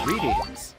Greetings.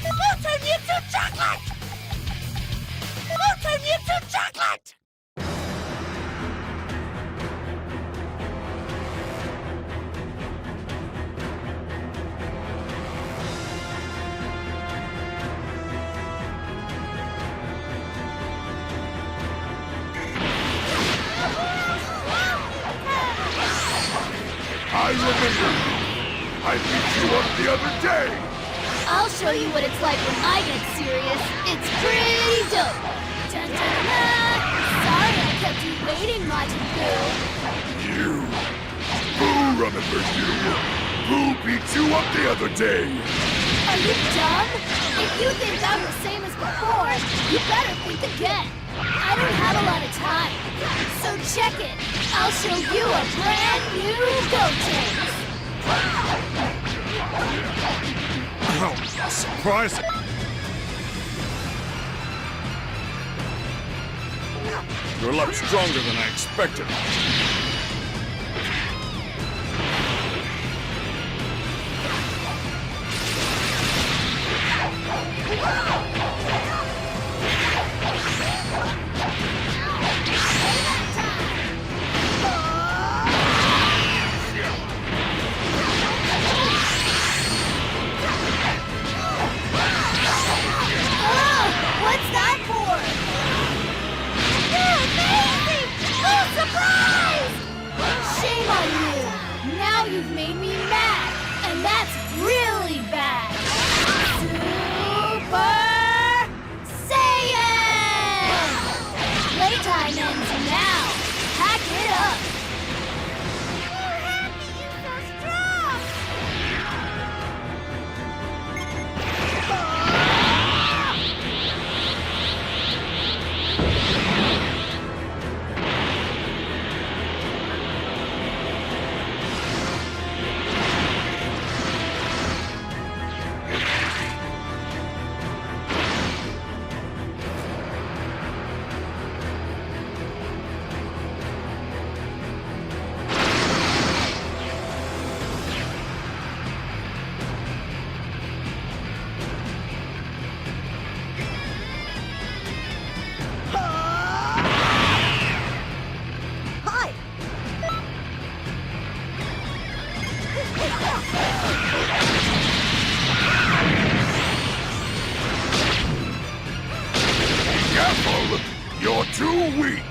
Multi-mutant chocolate! Multi-mutant chocolate! I remember you. I beat you up the other day. I'll show you what it's like when I get serious. It's pretty dope. Dun, dun, dun. Sorry I kept you waiting, Majin Buu. You. Who remembers you? Who beat you up the other day? Are you dumb? If you think I'm the same as before, you better think again. I don't have a lot of time. So check it. I'll show you a brand new Gotenks. Oh, surprising. You're a lot stronger than I expected. What's that for? You're amazing! Oh, surprise! Shame on you! Now you've made me mad, and that's really bad! Super Saiyan! Playtime ends now! Pack it up! You're happy you're so strong! Hi! Careful! You're too weak.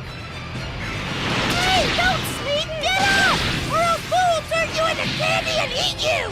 Hey, don't sneak! Get out! Or else Boo will turn you into candy and eat you!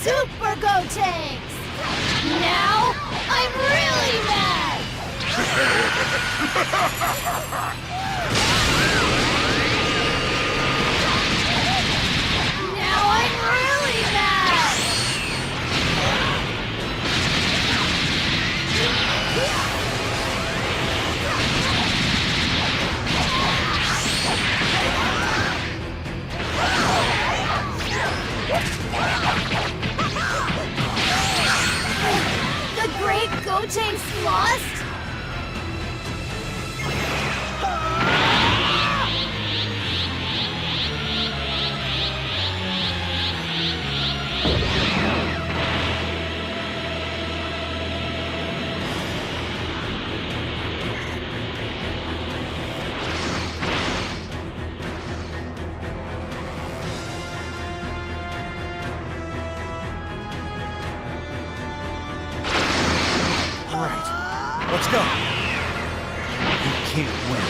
Super Gotenks! Now, I'm really mad! lost? All right, let's go. You can't win.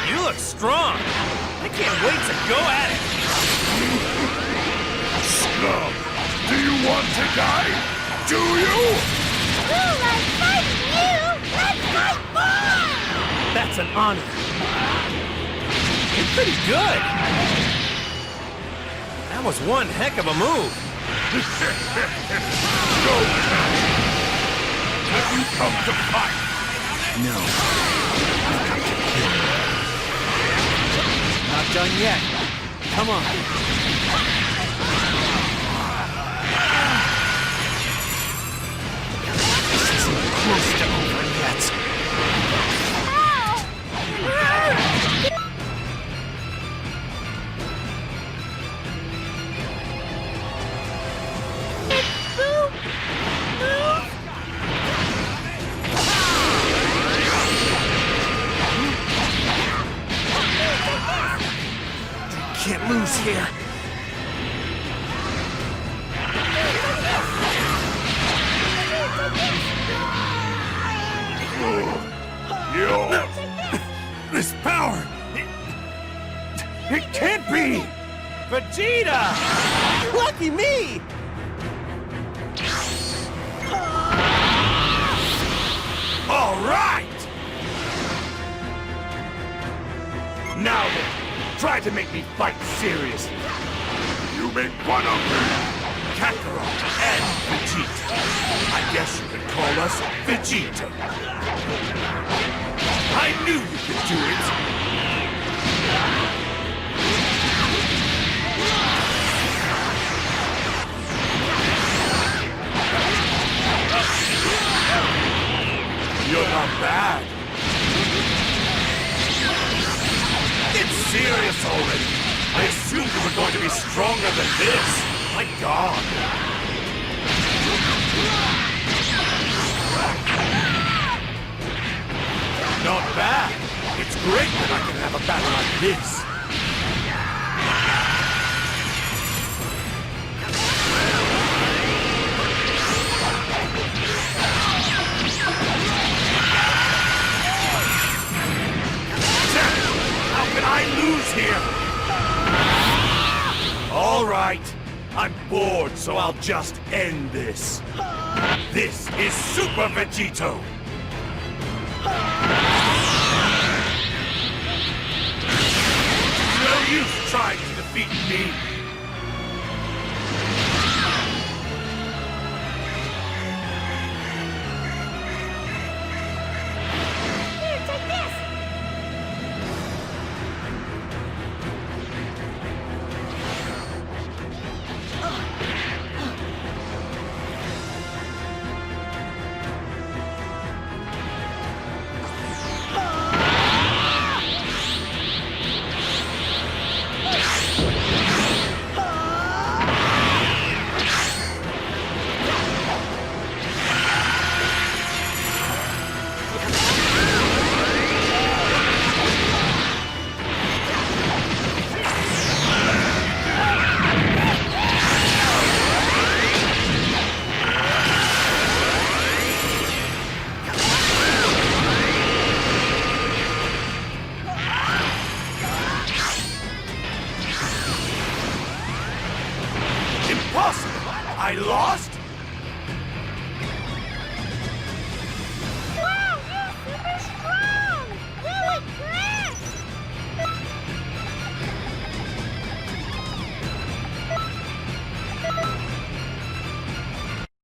You look strong. I can't wait to go at it. Scum! Do you want to die? Do you? Ooh, I'm fighting you! Let's fight more! That's an honor. You're pretty good. That was one heck of a move. Go! Have you come to fight? No. Not done yet. Come on. This isn't close to over yet. Boo! Move! Can't lose here. Yo! This power! It can't be! Vegeta! Lucky me! All right! Now then, try to make me fight seriously. You make fun of me! Kakarot and Vegeta. I guess you could call us Vegeta. I knew you could do it! You're not bad. It's serious already. I assumed you were going to be stronger than this. My God. Not bad. It's great that I can have a battle like this. How can I lose here? All right. I'm bored, so I'll just end this. This is Super Vegito. No use trying to defeat me.